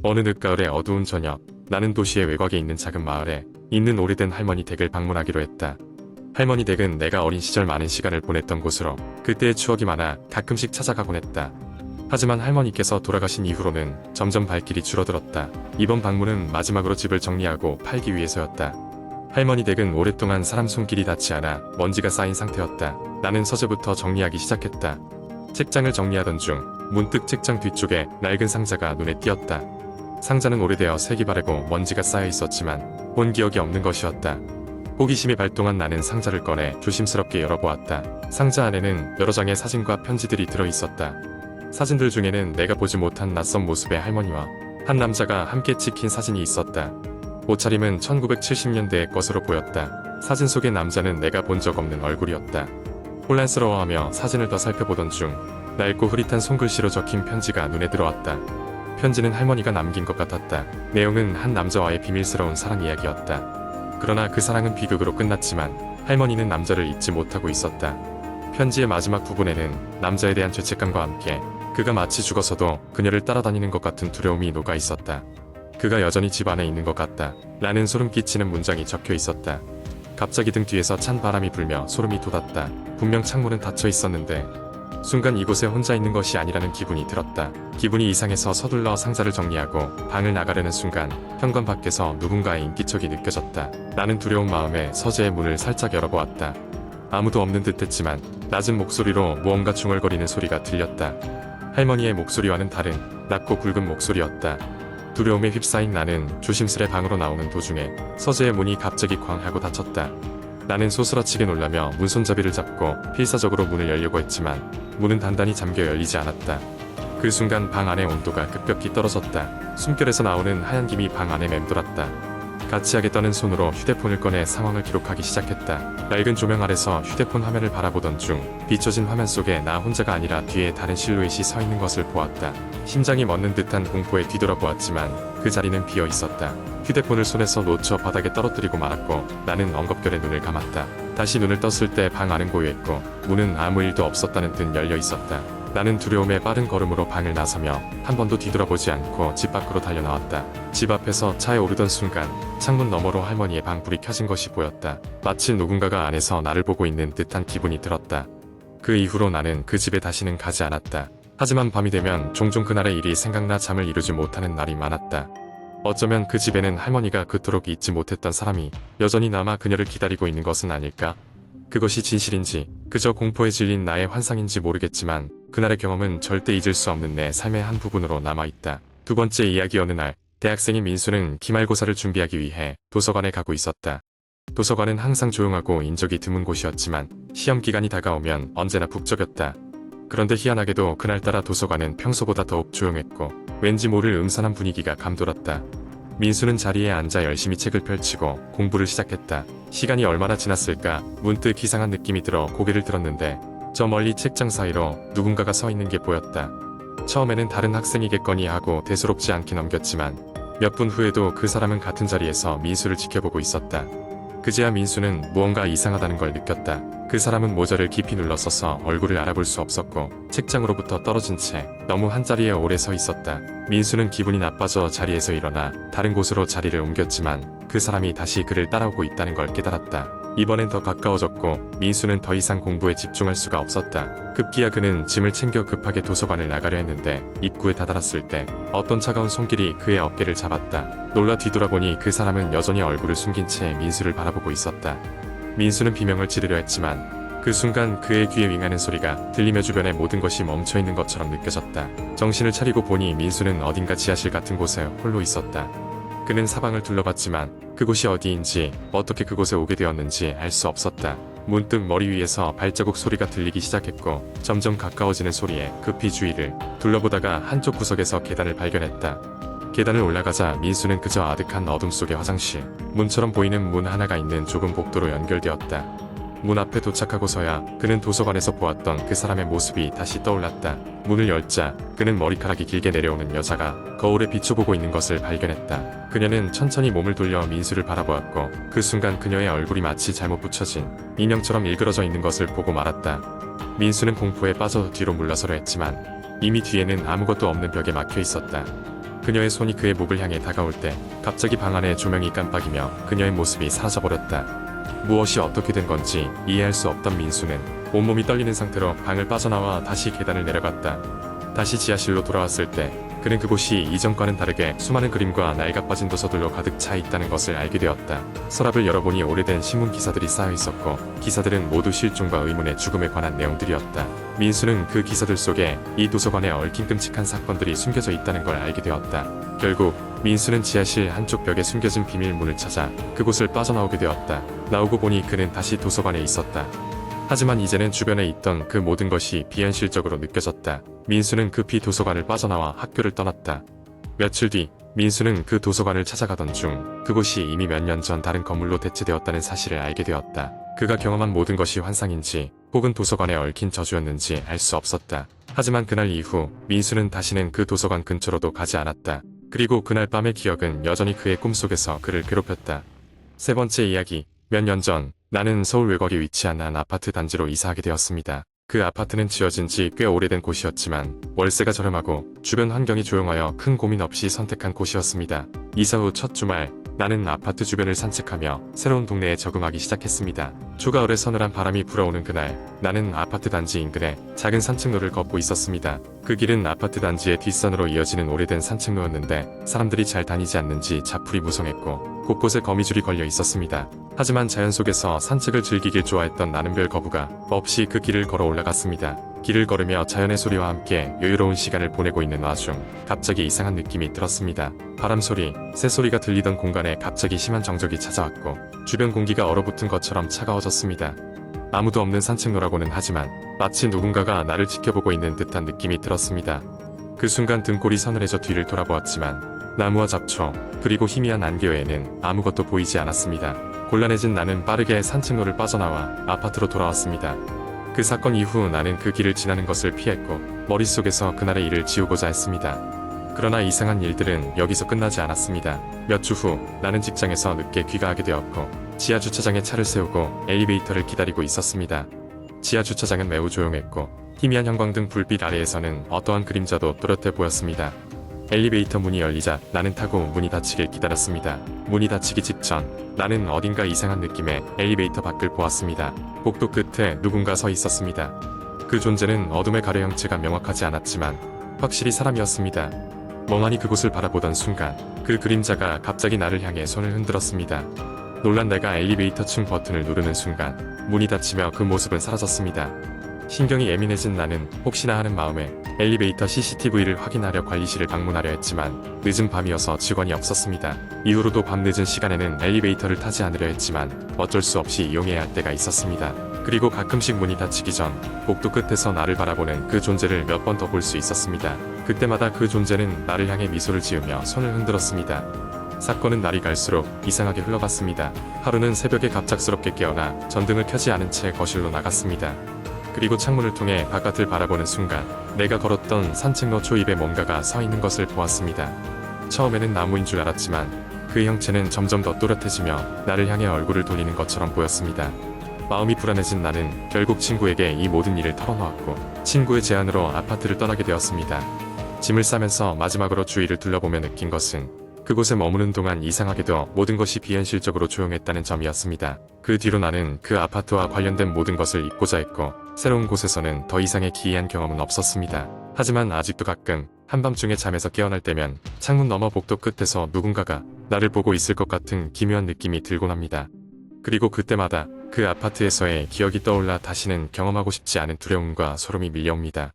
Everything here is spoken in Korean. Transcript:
어느 늦가을의 어두운 저녁, 나는 도시의 외곽에 있는 작은 마을에 있는 오래된 할머니 댁을 방문하기로 했다. 할머니 댁은 내가 어린 시절 많은 시간을 보냈던 곳으로 그때의 추억이 많아 가끔씩 찾아가곤 했다. 하지만 할머니께서 돌아가신 이후로는 점점 발길이 줄어들었다. 이번 방문은 마지막으로 집을 정리하고 팔기 위해서였다. 할머니 댁은 오랫동안 사람 손길이 닿지 않아 먼지가 쌓인 상태였다. 나는 서재부터 정리하기 시작했다. 책장을 정리하던 중 문득 책장 뒤쪽에 낡은 상자가 눈에 띄었다. 상자는 오래되어 색이 바래고 먼지가 쌓여 있었지만 본 기억이 없는 것이었다. 호기심이 발동한 나는 상자를 꺼내 조심스럽게 열어보았다. 상자 안에는 여러 장의 사진과 편지들이 들어있었다. 사진들 중에는 내가 보지 못한 낯선 모습의 할머니와 한 남자가 함께 찍힌 사진이 있었다. 옷차림은 1970년대의 것으로 보였다. 사진 속의 남자는 내가 본 적 없는 얼굴이었다. 혼란스러워하며 사진을 더 살펴보던 중 낡고 흐릿한 손글씨로 적힌 편지가 눈에 들어왔다. 편지는 할머니가 남긴 것 같았다. 내용은 한 남자와의 비밀스러운 사랑 이야기였다. 그러나 그 사랑은 비극으로 끝났지만 할머니는 남자를 잊지 못하고 있었다. 편지의 마지막 부분에는 남자에 대한 죄책감과 함께 그가 마치 죽어서도 그녀를 따라다니는 것 같은 두려움이 녹아 있었다. 그가 여전히 집 안에 있는 것 같다. 라는 소름 끼치는 문장이 적혀 있었다. 갑자기 등 뒤에서 찬 바람이 불며 소름이 돋았다. 분명 창문은 닫혀 있었는데 순간 이곳에 혼자 있는 것이 아니라는 기분이 들었다. 기분이 이상해서 서둘러 상자를 정리하고 방을 나가려는 순간 현관 밖에서 누군가의 인기척이 느껴졌다. 나는 두려운 마음에 서재의 문을 살짝 열어보았다. 아무도 없는 듯했지만 낮은 목소리로 무언가 중얼거리는 소리가 들렸다. 할머니의 목소리와는 다른 낮고 굵은 목소리였다. 두려움에 휩싸인 나는 조심스레 방으로 나오는 도중에 서재의 문이 갑자기 쾅 하고 닫혔다. 나는 소스라치게 놀라며 문손잡이를 잡고 필사적으로 문을 열려고 했지만 문은 단단히 잠겨 열리지 않았다. 그 순간 방 안의 온도가 급격히 떨어졌다. 숨결에서 나오는 하얀 김이 방 안에 맴돌았다. 가치하게 떠는 손으로 휴대폰을 꺼내 상황을 기록하기 시작했다. 낡은 조명 아래서 휴대폰 화면을 바라보던 중 비춰진 화면 속에 나 혼자가 아니라 뒤에 다른 실루엣이 서 있는 것을 보았다. 심장이 멎는 듯한 공포에 뒤돌아보았지만 그 자리는 비어 있었다. 휴대폰을 손에서 놓쳐 바닥에 떨어뜨리고 말았고 나는 엉겁결에 눈을 감았다. 다시 눈을 떴을 때 방 안은 고요했고 문은 아무 일도 없었다는 듯 열려 있었다. 나는 두려움에 빠른 걸음으로 방을 나서며 한 번도 뒤돌아보지 않고 집 밖으로 달려나왔다. 집 앞에서 차에 오르던 순간 창문 너머로 할머니의 방 불이 켜진 것이 보였다. 마치 누군가가 안에서 나를 보고 있는 듯한 기분이 들었다. 그 이후로 나는 그 집에 다시는 가지 않았다. 하지만 밤이 되면 종종 그날의 일이 생각나 잠을 이루지 못하는 날이 많았다. 어쩌면 그 집에는 할머니가 그토록 잊지 못했던 사람이 여전히 남아 그녀를 기다리고 있는 것은 아닐까? 그것이 진실인지 그저 공포에 질린 나의 환상인지 모르겠지만 그날의 경험은 절대 잊을 수 없는 내 삶의 한 부분으로 남아있다. 두 번째 이야기. 어느 날 대학생인 민수는 기말고사를 준비하기 위해 도서관에 가고 있었다. 도서관은 항상 조용하고 인적이 드문 곳이었지만 시험 기간이 다가오면 언제나 북적였다. 그런데 희한하게도 그날따라 도서관은 평소보다 더욱 조용했고 왠지 모를 음산한 분위기가 감돌았다. 민수는 자리에 앉아 열심히 책을 펼치고 공부를 시작했다. 시간이 얼마나 지났을까 문득 이상한 느낌이 들어 고개를 들었는데 저 멀리 책장 사이로 누군가가 서 있는 게 보였다. 처음에는 다른 학생이겠거니 하고 대수롭지 않게 넘겼지만 몇 분 후에도 그 사람은 같은 자리에서 민수를 지켜보고 있었다. 그제야 민수는 무언가 이상하다는 걸 느꼈다. 그 사람은 모자를 깊이 눌렀어서 얼굴을 알아볼 수 없었고 책장으로부터 떨어진 채 너무 한자리에 오래 서 있었다. 민수는 기분이 나빠져 자리에서 일어나 다른 곳으로 자리를 옮겼지만 그 사람이 다시 그를 따라오고 있다는 걸 깨달았다. 이번엔 더 가까워졌고 민수는 더 이상 공부에 집중할 수가 없었다. 급기야 그는 짐을 챙겨 급하게 도서관을 나가려 했는데 입구에 다다랐을 때 어떤 차가운 손길이 그의 어깨를 잡았다. 놀라 뒤돌아보니 그 사람은 여전히 얼굴을 숨긴 채 민수를 바라보고 있었다. 민수는 비명을 지르려 했지만 그 순간 그의 귀에 윙하는 소리가 들리며 주변의 모든 것이 멈춰있는 것처럼 느껴졌다. 정신을 차리고 보니 민수는 어딘가 지하실 같은 곳에 홀로 있었다. 그는 사방을 둘러봤지만 그곳이 어디인지 어떻게 그곳에 오게 되었는지 알 수 없었다. 문득 머리 위에서 발자국 소리가 들리기 시작했고 점점 가까워지는 소리에 급히 주위를 둘러보다가 한쪽 구석에서 계단을 발견했다. 계단을 올라가자 민수는 그저 아득한 어둠 속의 화장실, 문처럼 보이는 문 하나가 있는 좁은 복도로 연결되었다. 문 앞에 도착하고서야 그는 도서관에서 보았던 그 사람의 모습이 다시 떠올랐다. 문을 열자 그는 머리카락이 길게 내려오는 여자가 거울에 비춰보고 있는 것을 발견했다. 그녀는 천천히 몸을 돌려 민수를 바라보았고 그 순간 그녀의 얼굴이 마치 잘못 붙여진 인형처럼 일그러져 있는 것을 보고 말았다. 민수는 공포에 빠져 뒤로 물러서려 했지만 이미 뒤에는 아무것도 없는 벽에 막혀 있었다. 그녀의 손이 그의 목을 향해 다가올 때 갑자기 방 안의 조명이 깜빡이며 그녀의 모습이 사라져버렸다. 무엇이 어떻게 된 건지 이해할 수 없던 민수는 온몸이 떨리는 상태로 방을 빠져나와 다시 계단을 내려갔다. 다시 지하실로 돌아왔을 때 그는 그곳이 이전과는 다르게 수많은 그림과 낡아빠진 도서들로 가득 차 있다는 것을 알게 되었다. 서랍을 열어보니 오래된 신문 기사들이 쌓여 있었고 기사들은 모두 실종과 의문의 죽음에 관한 내용들이었다. 민수는 그 기사들 속에 이 도서관에 얽힌 끔찍한 사건들이 숨겨져 있다는 걸 알게 되었다. 결국 민수는 지하실 한쪽 벽에 숨겨진 비밀문을 찾아 그곳을 빠져나오게 되었다. 나오고 보니 그는 다시 도서관에 있었다. 하지만 이제는 주변에 있던 그 모든 것이 비현실적으로 느껴졌다. 민수는 급히 도서관을 빠져나와 학교를 떠났다. 며칠 뒤 민수는 그 도서관을 찾아가던 중 그곳이 이미 몇 년 전 다른 건물로 대체되었다는 사실을 알게 되었다. 그가 경험한 모든 것이 환상인지 혹은 도서관에 얽힌 저주였는지 알 수 없었다. 하지만 그날 이후 민수는 다시는 그 도서관 근처로도 가지 않았다. 그리고 그날 밤의 기억은 여전히 그의 꿈속에서 그를 괴롭혔다. 세 번째 이야기. 몇 년 전 나는 서울 외곽에 위치한 한 아파트 단지로 이사하게 되었습니다. 그 아파트는 지어진 지 꽤 오래된 곳이었지만 월세가 저렴하고 주변 환경이 조용하여 큰 고민 없이 선택한 곳이었습니다. 이사 후 첫 주말 나는 아파트 주변을 산책하며 새로운 동네에 적응하기 시작했습니다. 초가을에 서늘한 바람이 불어오는 그날 나는 아파트 단지 인근에 작은 산책로를 걷고 있었습니다. 그 길은 아파트 단지의 뒷산으로 이어지는 오래된 산책로였는데 사람들이 잘 다니지 않는지 자풀이 무성했고 곳곳에 거미줄이 걸려 있었습니다. 하지만 자연 속에서 산책을 즐기길 좋아했던 나는 별 거부가 없이 그 길을 걸어 올라갔습니다. 길을 걸으며 자연의 소리와 함께 여유로운 시간을 보내고 있는 와중 갑자기 이상한 느낌이 들었습니다. 바람소리, 새소리가 들리던 공간에 갑자기 심한 정적이 찾아왔고 주변 공기가 얼어붙은 것처럼 차가워졌습니다. 아무도 없는 산책로라고는 하지만 마치 누군가가 나를 지켜보고 있는 듯한 느낌이 들었습니다. 그 순간 등골이 서늘해져 뒤를 돌아보았지만 나무와 잡초 그리고 희미한 안개 외에는 아무것도 보이지 않았습니다. 곤란해진 나는 빠르게 산책로를 빠져나와 아파트로 돌아왔습니다. 그 사건 이후 나는 그 길을 지나는 것을 피했고 머릿속에서 그날의 일을 지우고자 했습니다. 그러나 이상한 일들은 여기서 끝나지 않았습니다. 몇 주 후 나는 직장에서 늦게 귀가하게 되었고 지하 주차장에 차를 세우고 엘리베이터를 기다리고 있었습니다. 지하 주차장은 매우 조용했고 희미한 형광등 불빛 아래에서는 어떠한 그림자도 또렷해 보였습니다. 엘리베이터 문이 열리자 나는 타고 문이 닫히길 기다렸습니다. 문이 닫히기 직전 나는 어딘가 이상한 느낌에 엘리베이터 밖을 보았습니다. 복도 끝에 누군가 서 있었습니다. 그 존재는 어둠의 가려 형체가 명확하지 않았지만 확실히 사람이었습니다. 멍하니 그곳을 바라보던 순간 그 그림자가 갑자기 나를 향해 손을 흔들었습니다. 놀란 내가 엘리베이터 층 버튼을 누르는 순간 문이 닫히며 그 모습은 사라졌습니다. 신경이 예민해진 나는 혹시나 하는 마음에 엘리베이터 CCTV를 확인하려 관리실을 방문하려 했지만 늦은 밤이어서 직원이 없었습니다. 이후로도 밤 늦은 시간에는 엘리베이터를 타지 않으려 했지만 어쩔 수 없이 이용해야 할 때가 있었습니다. 그리고 가끔씩 문이 닫히기 전 복도 끝에서 나를 바라보는 그 존재를 몇 번 더 볼 수 있었습니다. 그때마다 그 존재는 나를 향해 미소를 지으며 손을 흔들었습니다. 사건은 날이 갈수록 이상하게 흘러갔습니다. 하루는 새벽에 갑작스럽게 깨어나 전등을 켜지 않은 채 거실로 나갔습니다. 그리고 창문을 통해 바깥을 바라보는 순간 내가 걸었던 산책로 초입에 뭔가가 서 있는 것을 보았습니다. 처음에는 나무인 줄 알았지만 그 형체는 점점 더 또렷해지며 나를 향해 얼굴을 돌리는 것처럼 보였습니다. 마음이 불안해진 나는 결국 친구에게 이 모든 일을 털어놓았고 친구의 제안으로 아파트를 떠나게 되었습니다. 짐을 싸면서 마지막으로 주위를 둘러보며 느낀 것은 그곳에 머무는 동안 이상하게도 모든 것이 비현실적으로 조용했다는 점이었습니다. 그 뒤로 나는 그 아파트와 관련된 모든 것을 잊고자 했고 새로운 곳에서는 더 이상의 기이한 경험은 없었습니다. 하지만 아직도 가끔 한밤중에 잠에서 깨어날 때면 창문 너머 복도 끝에서 누군가가 나를 보고 있을 것 같은 기묘한 느낌이 들곤 합니다. 그리고 그때마다 그 아파트에서의 기억이 떠올라 다시는 경험하고 싶지 않은 두려움과 소름이 밀려옵니다.